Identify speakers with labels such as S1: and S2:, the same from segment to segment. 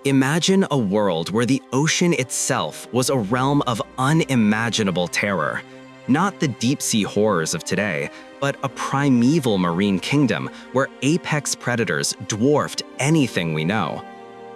S1: Imagine a world where the ocean itself was a realm of unimaginable terror. Not the deep-sea horrors of today, but a primeval marine kingdom where apex predators dwarfed anything we know.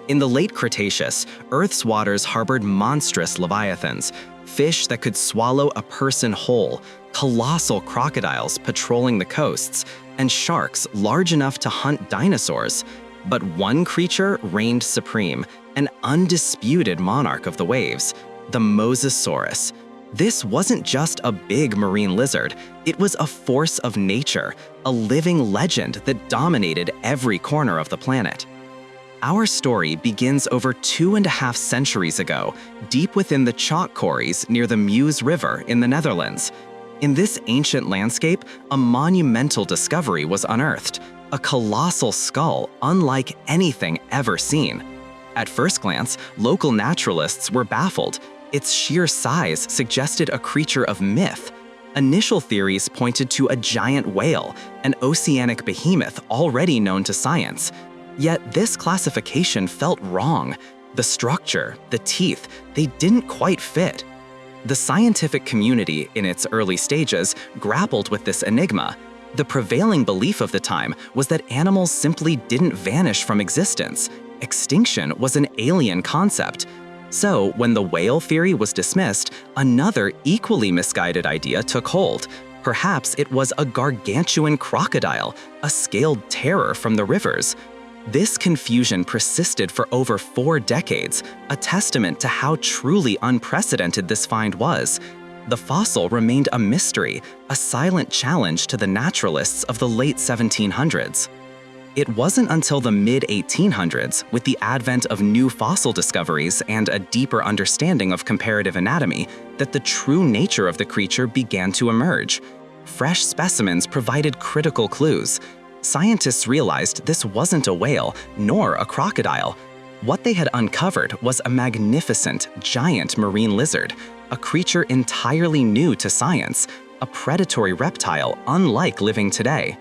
S1: In the late Cretaceous, Earth's waters harbored monstrous leviathans, fish that could swallow a person whole, colossal crocodiles patrolling the coasts, and sharks large enough to hunt dinosaurs. But one creature reigned supreme, an undisputed monarch of the waves, the Mosasaurus. This wasn't just a big marine lizard, it was a force of nature, a living legend that dominated every corner of the planet. Our story begins over 2.5 centuries ago, deep within the chalk quarries near the Meuse River in the Netherlands. In this ancient landscape, a monumental discovery was unearthed, a colossal skull unlike anything ever seen. At first glance, local naturalists were baffled. Its sheer size suggested a creature of myth. Initial theories pointed to a giant whale, an oceanic behemoth already known to science. Yet this classification felt wrong. The structure, the teeth, they didn't quite fit. The scientific community, in its early stages, grappled with this enigma. The prevailing belief of the time was that animals simply didn't vanish from existence. Extinction was an alien concept. So, when the whale theory was dismissed, another equally misguided idea took hold. Perhaps it was a gargantuan crocodile, a scaled terror from the rivers. This confusion persisted for over 4 decades, a testament to how truly unprecedented this find was. The fossil remained a mystery, a silent challenge to the naturalists of the late 1700s. It wasn't until the mid-1800s, with the advent of new fossil discoveries and a deeper understanding of comparative anatomy, that the true nature of the creature began to emerge. Fresh specimens provided critical clues. Scientists realized this wasn't a whale, nor a crocodile. What they had uncovered was a magnificent, giant marine lizard, a creature entirely new to science, a predatory reptile unlike living today.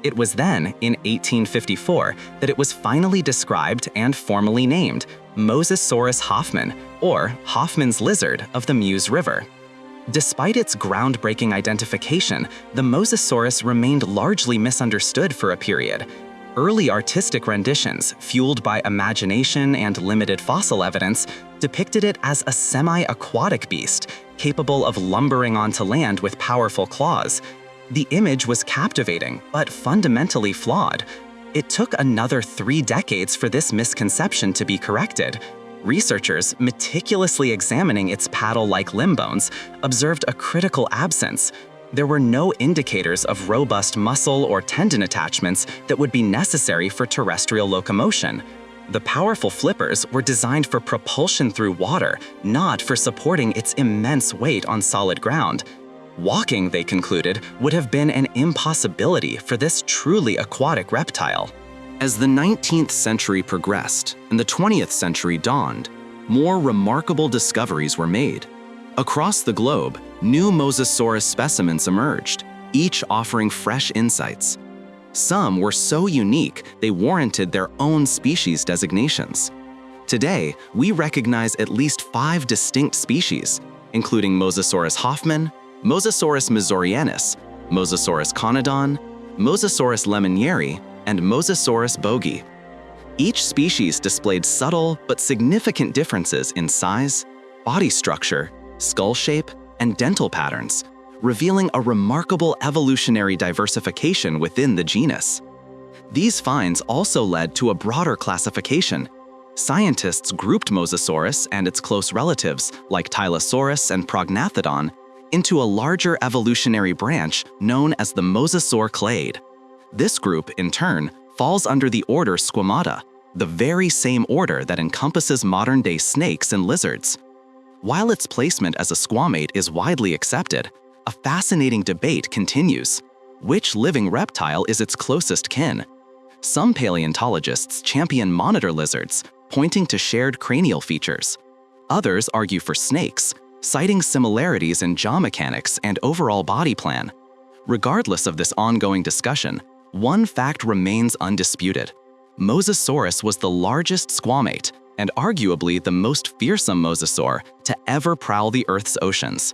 S1: It was then, in 1854, that it was finally described and formally named Mosasaurus hoffmann, or Hoffmann's lizard of the Meuse River. Despite its groundbreaking identification, the Mosasaurus remained largely misunderstood for a period. Early artistic renditions, fueled by imagination and limited fossil evidence, depicted it as a semi-aquatic beast, capable of lumbering onto land with powerful claws. The image was captivating, but fundamentally flawed. It took another 3 decades for this misconception to be corrected. Researchers, meticulously examining its paddle-like limb bones, observed a critical absence. There were no indicators of robust muscle or tendon attachments that would be necessary for terrestrial locomotion. The powerful flippers were designed for propulsion through water, not for supporting its immense weight on solid ground. Walking, they concluded, would have been an impossibility for this truly aquatic reptile. As the 19th century progressed and the 20th century dawned, more remarkable discoveries were made. Across the globe, new Mosasaurus specimens emerged, each offering fresh insights. Some were so unique they warranted their own species designations. Today, we recognize at least 5 distinct species, including Mosasaurus hoffmann, Mosasaurus missourianus, Mosasaurus conodon, Mosasaurus lemonieri, and Mosasaurus bogie. Each species displayed subtle but significant differences in size, body structure, skull shape, and dental patterns, revealing a remarkable evolutionary diversification within the genus. These finds also led to a broader classification. Scientists grouped Mosasaurus and its close relatives, like Tylosaurus and Prognathodon, into a larger evolutionary branch known as the Mosasaur clade. This group, in turn, falls under the order Squamata, the very same order that encompasses modern-day snakes and lizards. While its placement as a squamate is widely accepted, a fascinating debate continues. Which living reptile is its closest kin? Some paleontologists champion monitor lizards, pointing to shared cranial features. Others argue for snakes, citing similarities in jaw mechanics and overall body plan. Regardless of this ongoing discussion, one fact remains undisputed. Mosasaurus was the largest squamate, and arguably the most fearsome mosasaur to ever prowl the Earth's oceans.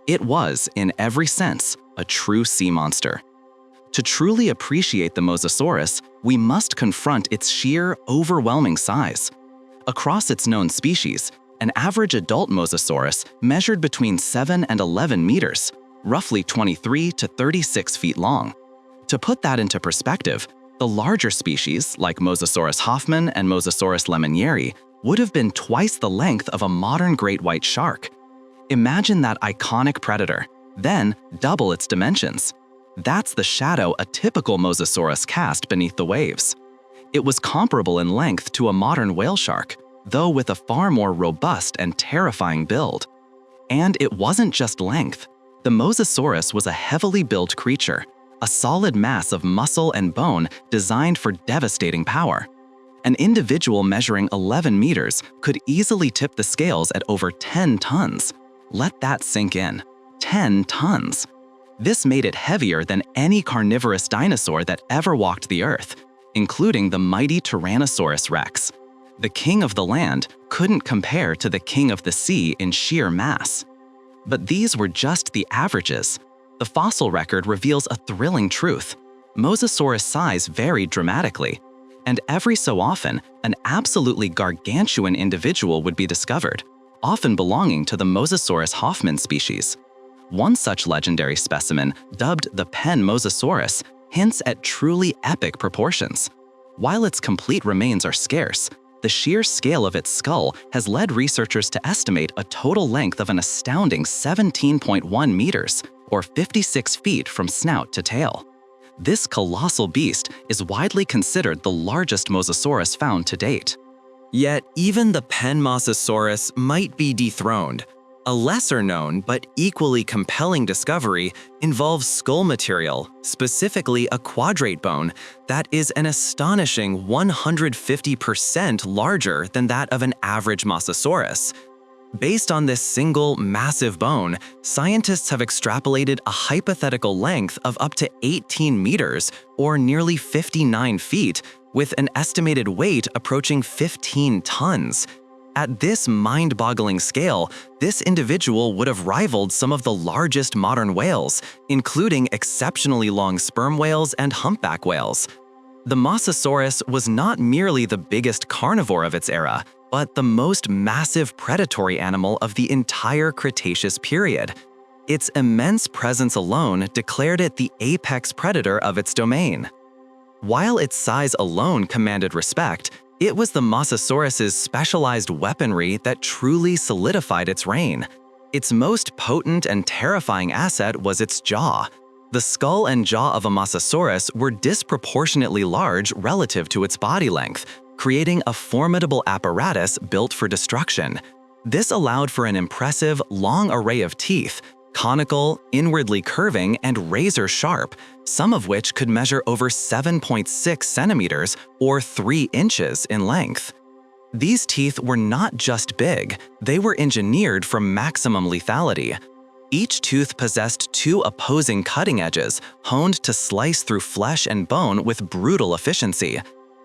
S1: It was, in every sense, a true sea monster. To truly appreciate the Mosasaurus, we must confront its sheer, overwhelming size. Across its known species, an average adult Mosasaurus measured between 7 and 11 meters, roughly 23 to 36 feet long. To put that into perspective, the larger species, like Mosasaurus hoffmann and Mosasaurus lemonieri, would have been twice the length of a modern great white shark. Imagine that iconic predator, then double its dimensions. That's the shadow a typical Mosasaurus cast beneath the waves. It was comparable in length to a modern whale shark, though with a far more robust and terrifying build. And it wasn't just length. The Mosasaurus was a heavily built creature, a solid mass of muscle and bone designed for devastating power. An individual measuring 11 meters could easily tip the scales at over 10 tons. Let that sink in. 10 tons. This made it heavier than any carnivorous dinosaur that ever walked the Earth, including the mighty Tyrannosaurus rex. The king of the land couldn't compare to the king of the sea in sheer mass. But these were just the averages. The fossil record reveals a thrilling truth. Mosasaurus size varied dramatically, and every so often, an absolutely gargantuan individual would be discovered, often belonging to the Mosasaurus hoffmann species. One such legendary specimen, dubbed the Pen Mosasaurus, hints at truly epic proportions. While its complete remains are scarce, the sheer scale of its skull has led researchers to estimate a total length of an astounding 17.1 meters, or 56 feet from snout to tail. This colossal beast is widely considered the largest Mosasaurus found to date. Yet, even the Pen Mosasaurus might be dethroned. A lesser-known but equally compelling discovery involves skull material, specifically a quadrate bone, that is an astonishing 150% larger than that of an average Mosasaurus. Based on this single massive bone, scientists have extrapolated a hypothetical length of up to 18 meters, or nearly 59 feet, with an estimated weight approaching 15 tons. At this mind-boggling scale, this individual would have rivaled some of the largest modern whales, including exceptionally long sperm whales and humpback whales. The Mosasaurus was not merely the biggest carnivore of its era, but the most massive predatory animal of the entire Cretaceous period. Its immense presence alone declared it the apex predator of its domain. While its size alone commanded respect, it was the Mosasaurus's specialized weaponry that truly solidified its reign. Its most potent and terrifying asset was its jaw. The skull and jaw of a Mosasaurus were disproportionately large relative to its body length, creating a formidable apparatus built for destruction. This allowed for an impressive, long array of teeth, conical, inwardly curving, and razor-sharp, some of which could measure over 7.6 centimeters or 3 inches in length. These teeth were not just big, they were engineered for maximum lethality. Each tooth possessed 2 opposing cutting edges, honed to slice through flesh and bone with brutal efficiency.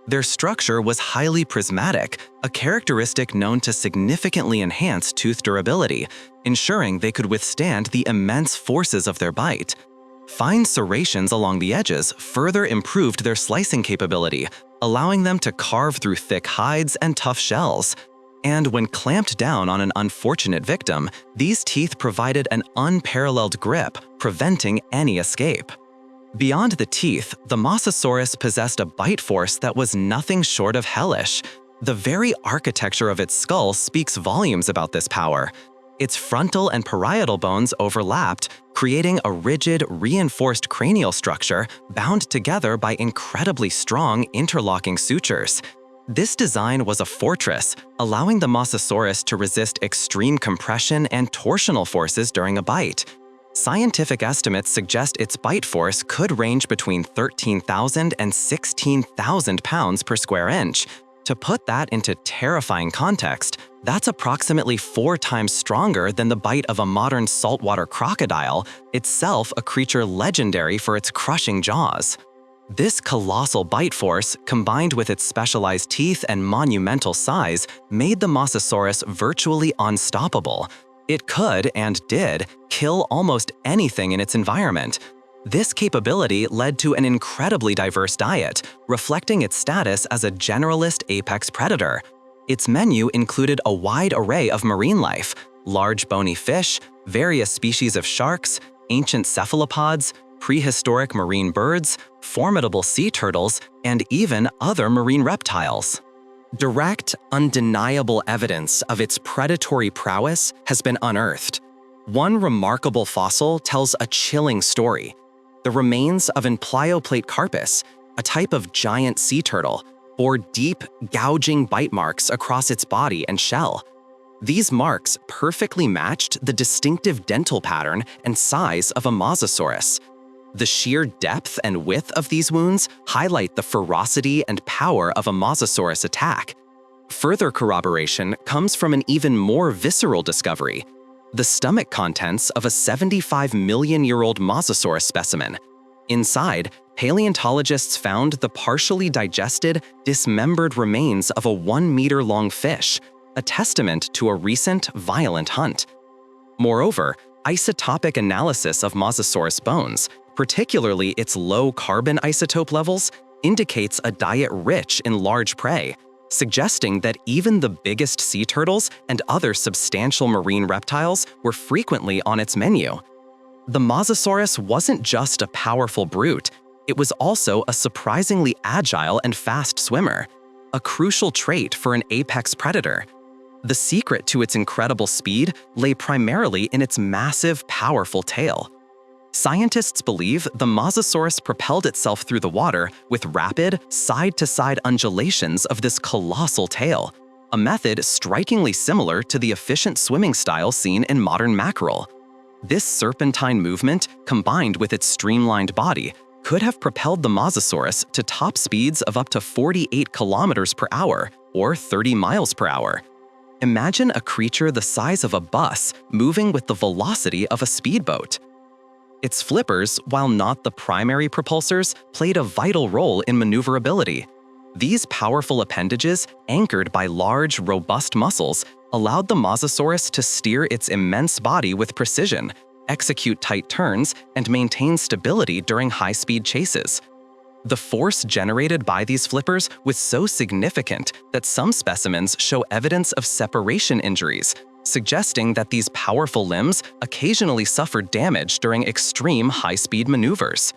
S1: Their structure was highly prismatic, a characteristic known to significantly enhance tooth durability, ensuring they could withstand the immense forces of their bite. Fine serrations along the edges further improved their slicing capability, allowing them to carve through thick hides and tough shells. And when clamped down on an unfortunate victim, these teeth provided an unparalleled grip, preventing any escape. Beyond the teeth, the Mosasaurus possessed a bite force that was nothing short of hellish. The very architecture of its skull speaks volumes about this power. Its frontal and parietal bones overlapped, creating a rigid, reinforced cranial structure bound together by incredibly strong interlocking sutures. This design was a fortress, allowing the Mosasaurus to resist extreme compression and torsional forces during a bite. Scientific estimates suggest its bite force could range between 13,000 and 16,000 pounds per square inch. To put that into terrifying context, that's approximately 4 times stronger than the bite of a modern saltwater crocodile, itself a creature legendary for its crushing jaws.
S2: This colossal bite force, combined with its specialized teeth and monumental size, made the Mosasaurus virtually unstoppable. It could, and did, kill almost anything in its environment. This capability led to an incredibly diverse diet, reflecting its status as a generalist apex predator. Its menu included a wide array of marine life: large bony fish, various species of sharks, ancient cephalopods, prehistoric marine birds, formidable sea turtles, and even other marine reptiles. Direct, undeniable evidence of its predatory prowess has been unearthed. One remarkable fossil tells a chilling story. The remains of an plioplate carpus, a type of giant sea turtle, bore deep, gouging bite marks across its body and shell. These marks perfectly matched the distinctive dental pattern and size of a Mosasaurus. The sheer depth and width of these wounds highlight the ferocity and power of a Mosasaurus attack. Further corroboration comes from an even more visceral discovery: the stomach contents of a 75-million-year-old Mosasaurus specimen. Inside, paleontologists found the partially digested, dismembered remains of a 1-meter-long fish, a testament to a recent, violent hunt. Moreover, isotopic analysis of Mosasaurus bones, particularly its low carbon isotope levels, indicates a diet rich in large prey, suggesting that even the biggest sea turtles and other substantial marine reptiles were frequently on its menu. The Mosasaurus wasn't just a powerful brute, it was also a surprisingly agile and fast swimmer, a crucial trait for an apex predator. The secret to its incredible speed lay primarily in its massive, powerful tail. Scientists believe the Mosasaurus propelled itself through the water with rapid, side-to-side undulations of this colossal tail, a method strikingly similar to the efficient swimming style seen in modern mackerel. This serpentine movement, combined with its streamlined body, could have propelled the Mosasaurus to top speeds of up to 48 kilometers per hour, or 30 miles per hour. Imagine a creature the size of a bus moving with the velocity of a speedboat. Its flippers, while not the primary propulsors, played a vital role in maneuverability. These powerful appendages, anchored by large, robust muscles, allowed the Mosasaurus to steer its immense body with precision, execute tight turns, and maintain stability during high-speed chases. The force generated by these flippers was so significant that some specimens show evidence of separation injuries, suggesting that these powerful limbs occasionally suffered damage during extreme high-speed maneuvers.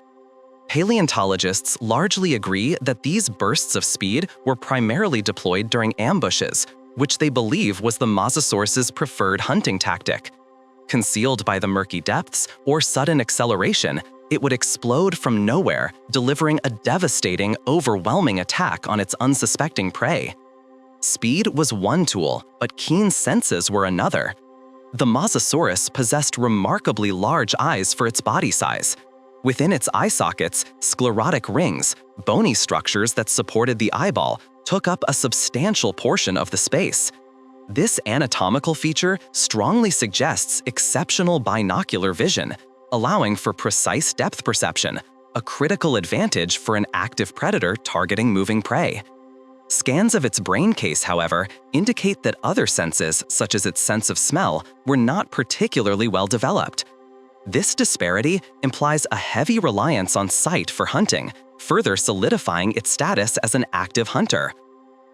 S2: Paleontologists largely agree that these bursts of speed were primarily deployed during ambushes, which they believe was the Mosasaurus's preferred hunting tactic. Concealed by the murky depths or sudden acceleration, it would explode from nowhere, delivering a devastating, overwhelming attack on its unsuspecting prey. Speed was one tool, but keen senses were another. The Mosasaurus possessed remarkably large eyes for its body size. Within its eye sockets, sclerotic rings, bony structures that supported the eyeball, took up a substantial portion of the space. This anatomical feature strongly suggests exceptional binocular vision, allowing for precise depth perception, a critical advantage for an active predator targeting moving prey. Scans of its brain case, however, indicate that other senses, such as its sense of smell, were not particularly well developed. This disparity implies a heavy reliance on sight for hunting, further solidifying its status as an active hunter.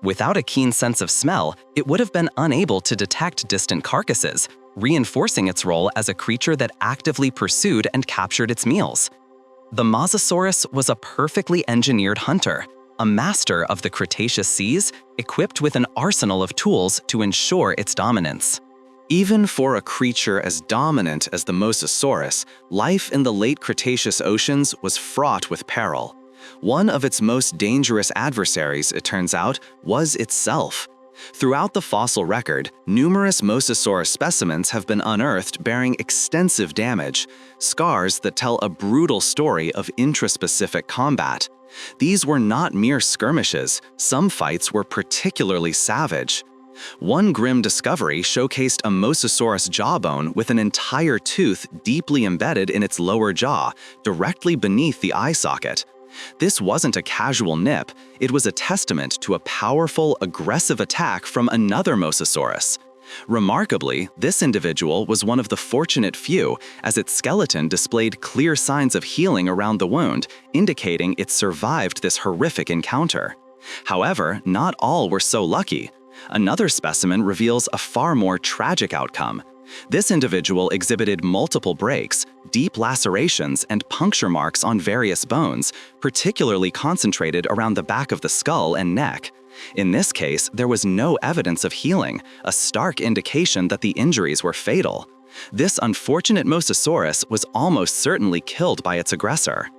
S2: Without a keen sense of smell, it would have been unable to detect distant carcasses, reinforcing its role as a creature that actively pursued and captured its meals. The Mosasaurus was a perfectly engineered hunter, a master of the Cretaceous seas, equipped with an arsenal of tools to ensure its dominance.
S3: Even for a creature as dominant as the Mosasaurus, life in the late Cretaceous oceans was fraught with peril. One of its most dangerous adversaries, it turns out, was itself. Throughout the fossil record, numerous Mosasaurus specimens have been unearthed bearing extensive damage, scars that tell a brutal story of intraspecific combat. These were not mere skirmishes, some fights were particularly savage. One grim discovery showcased a Mosasaurus jawbone with an entire tooth deeply embedded in its lower jaw, directly beneath the eye socket. This wasn't a casual nip, it was a testament to a powerful, aggressive attack from another Mosasaurus. Remarkably, this individual was one of the fortunate few, as its skeleton displayed clear signs of healing around the wound, indicating it survived this horrific encounter. However, not all were so lucky. Another specimen reveals a far more tragic outcome. This individual exhibited multiple breaks, deep lacerations, and puncture marks on various bones, particularly concentrated around the back of the skull and neck. In this case, there was no evidence of healing, a stark indication that the injuries were fatal. This unfortunate Mosasaurus was almost certainly killed by its aggressor.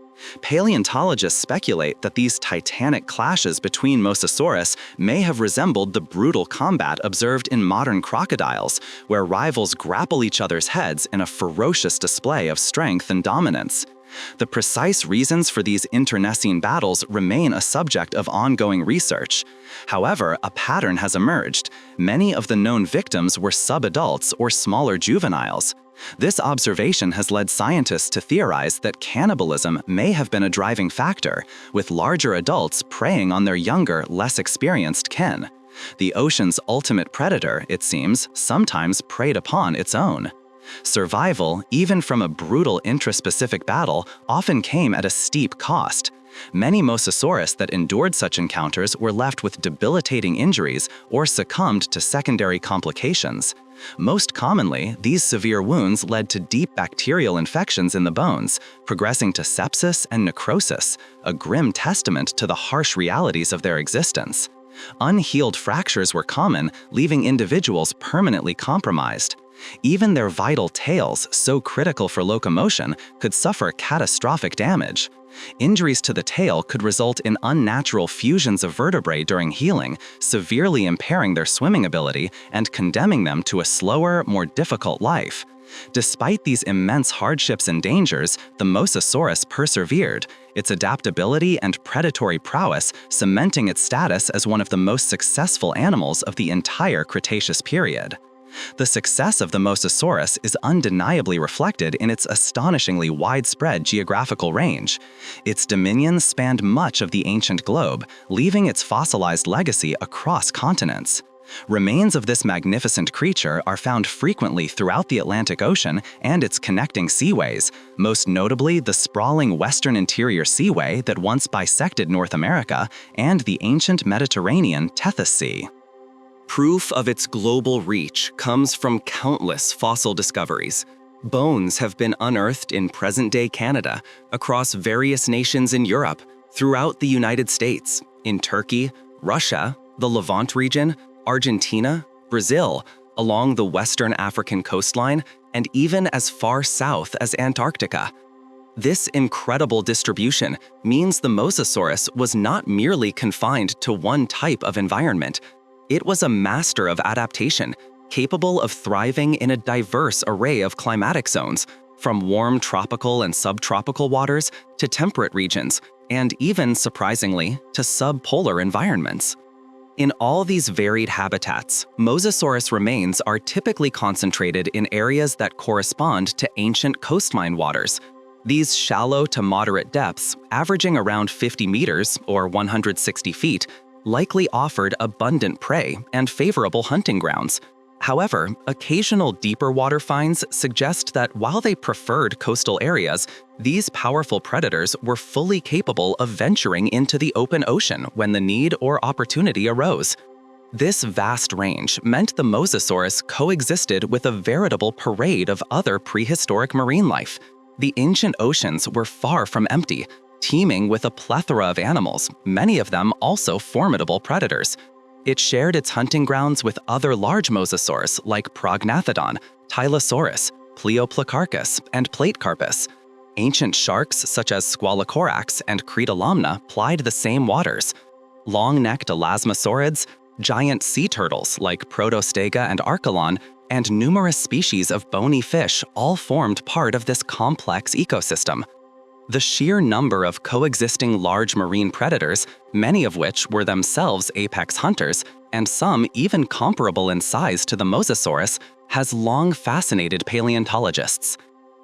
S3: Paleontologists speculate that these titanic clashes between Mosasaurus may have resembled the brutal combat observed in modern crocodiles, where rivals grapple each other's heads in a ferocious display of strength and dominance. The precise reasons for these internecine battles remain a subject of ongoing research. However, a pattern has emerged. Many of the known victims were subadults or smaller juveniles. This observation has led scientists to theorize that cannibalism may have been a driving factor, with larger adults preying on their younger, less experienced kin. The ocean's ultimate predator, it seems, sometimes preyed upon its own. Survival, even from a brutal intraspecific battle, often came at a steep cost. Many Mosasaurus that endured such encounters were left with debilitating injuries or succumbed to secondary complications. Most commonly, these severe wounds led to deep bacterial infections in the bones, progressing to sepsis and necrosis, a grim testament to the harsh realities of their existence. Unhealed fractures were common, leaving individuals permanently compromised. Even their vital tails, so critical for locomotion, could suffer catastrophic damage. Injuries to the tail could result in unnatural fusions of vertebrae during healing, severely impairing their swimming ability and condemning them to a slower, more difficult life. Despite these immense hardships and dangers, the Mosasaurus persevered, its adaptability and predatory prowess cementing its status as one of the most successful animals of the entire Cretaceous period. The success of the Mosasaurus is undeniably reflected in its astonishingly widespread geographical range. Its dominions spanned much of the ancient globe, leaving its fossilized legacy across continents. Remains of this magnificent creature are found frequently throughout the Atlantic Ocean and its connecting seaways, most notably the sprawling western interior seaway that once bisected North America and the ancient Mediterranean Tethys Sea.
S1: Proof of its global reach comes from countless fossil discoveries. Bones have been unearthed in present-day Canada, across various nations in Europe, throughout the United States, in Turkey, Russia, the Levant region, Argentina, Brazil, along the western African coastline, and even as far south as Antarctica. This incredible distribution means the Mosasaurus was not merely confined to one type of environment. It was a master of adaptation, capable of thriving in a diverse array of climatic zones, from warm tropical and subtropical waters to temperate regions, and even, surprisingly, to subpolar environments. In all these varied habitats, Mosasaurus remains are typically concentrated in areas that correspond to ancient coastline waters. These shallow to moderate depths, averaging around 50 meters or 160 feet, likely offered abundant prey and favorable hunting grounds. However, occasional deeper water finds suggest that while they preferred coastal areas, these powerful predators were fully capable of venturing into the open ocean when the need or opportunity arose. This vast range meant the Mosasaurus coexisted with a veritable parade of other prehistoric marine life. The ancient oceans were far from empty, teeming with a plethora of animals, many of them also formidable predators. It shared its hunting grounds with other large mosasaurs like Prognathodon, Tylosaurus, Pleoplacarcus, and Platecarpus. Ancient sharks such as Squalocorax and Cretalamna plied the same waters. Long-necked elasmosaurids, giant sea turtles like Protostega and Archelon, and numerous species of bony fish all formed part of this complex ecosystem. The sheer number of coexisting large marine predators, many of which were themselves apex hunters, and some even comparable in size to the Mosasaurus, has long fascinated paleontologists.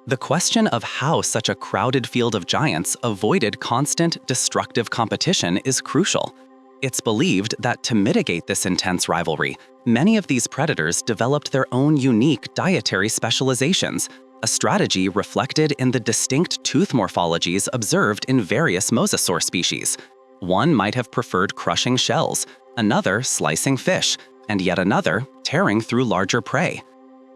S2: The question of how such a crowded field of giants avoided constant, destructive competition is crucial. It's believed that to mitigate this intense rivalry, many of these predators developed their own unique dietary specializations, a strategy reflected in the distinct tooth morphologies observed in various mosasaur species. One might have preferred crushing shells, another slicing fish, and yet another tearing through larger prey.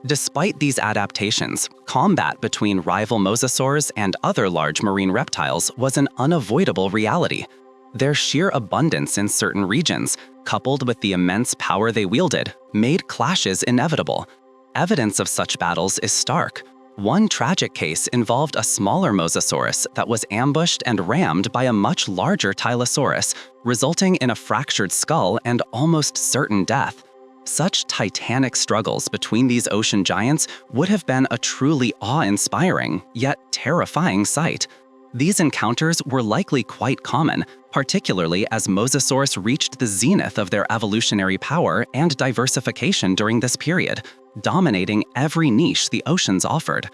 S2: Despite these adaptations, combat between rival mosasaurs and other large marine reptiles was an unavoidable reality. Their sheer abundance in certain regions, coupled with the immense power they wielded, made clashes inevitable. Evidence of such battles is stark. One tragic case involved a smaller Mosasaurus that was ambushed and rammed by a much larger Tylosaurus, resulting in a fractured skull and almost certain death. Such titanic struggles between these ocean giants would have been a truly awe-inspiring, yet terrifying sight. These encounters were likely quite common, particularly as Mosasaurus reached the zenith of their evolutionary power and diversification during this period, dominating every niche the oceans offered.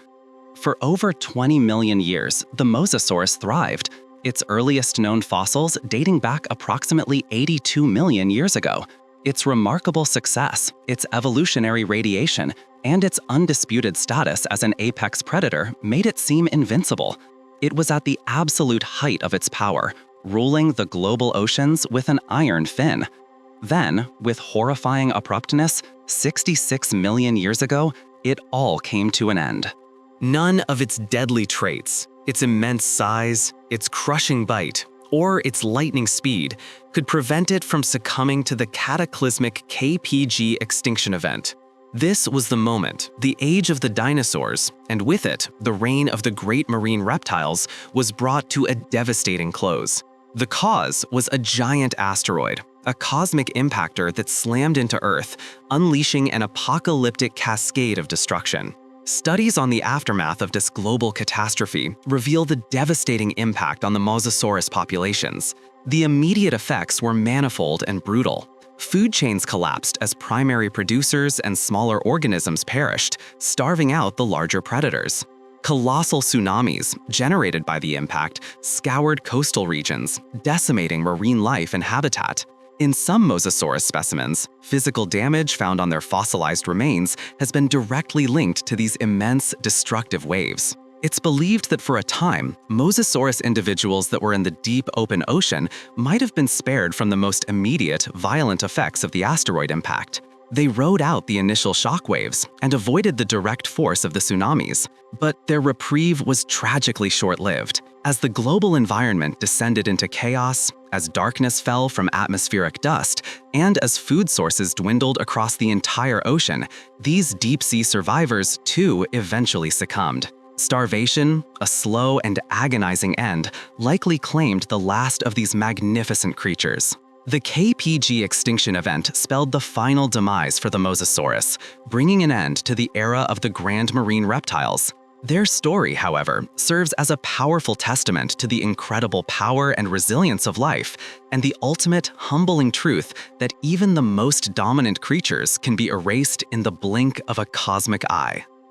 S2: For over 20 million years, the Mosasaurus thrived, its earliest known fossils dating back approximately 82 million years ago. Its remarkable success, its evolutionary radiation, and its undisputed status as an apex predator made it seem invincible. It was at the absolute height of its power, ruling the global oceans with an iron fin. Then, with horrifying abruptness, 66 million years ago, it all came to an end.
S1: None of its deadly traits, its immense size, its crushing bite, or its lightning speed could prevent it from succumbing to the cataclysmic KPG extinction event. This was the moment the age of the dinosaurs, and with it, the reign of the great marine reptiles, was brought to a devastating close. The cause was a giant asteroid, a cosmic impactor that slammed into Earth, unleashing an apocalyptic cascade of destruction. Studies on the aftermath of this global catastrophe reveal the devastating impact on the Mosasaurus populations. The immediate effects were manifold and brutal. Food chains collapsed as primary producers and smaller organisms perished, starving out the larger predators. Colossal tsunamis, generated by the impact, scoured coastal regions, decimating marine life and habitat. In some Mosasaurus specimens, physical damage found on their fossilized remains has been directly linked to these immense, destructive waves. It's believed that for a time, Mosasaurus individuals that were in the deep open ocean might have been spared from the most immediate, violent effects of the asteroid impact. They rode out the initial shockwaves and avoided the direct force of the tsunamis, but their reprieve was tragically short-lived. As the global environment descended into chaos, as darkness fell from atmospheric dust, and as food sources dwindled across the entire ocean, these deep-sea survivors too eventually succumbed. Starvation, a slow and agonizing end, likely claimed the last of these magnificent creatures. The KPG extinction event spelled the final demise for the Mosasaurus, bringing an end to the era of the grand marine reptiles. Their story, however, serves as a powerful testament to the incredible power and resilience of life, and the ultimate humbling truth that even the most dominant creatures can be erased in the blink of a cosmic eye.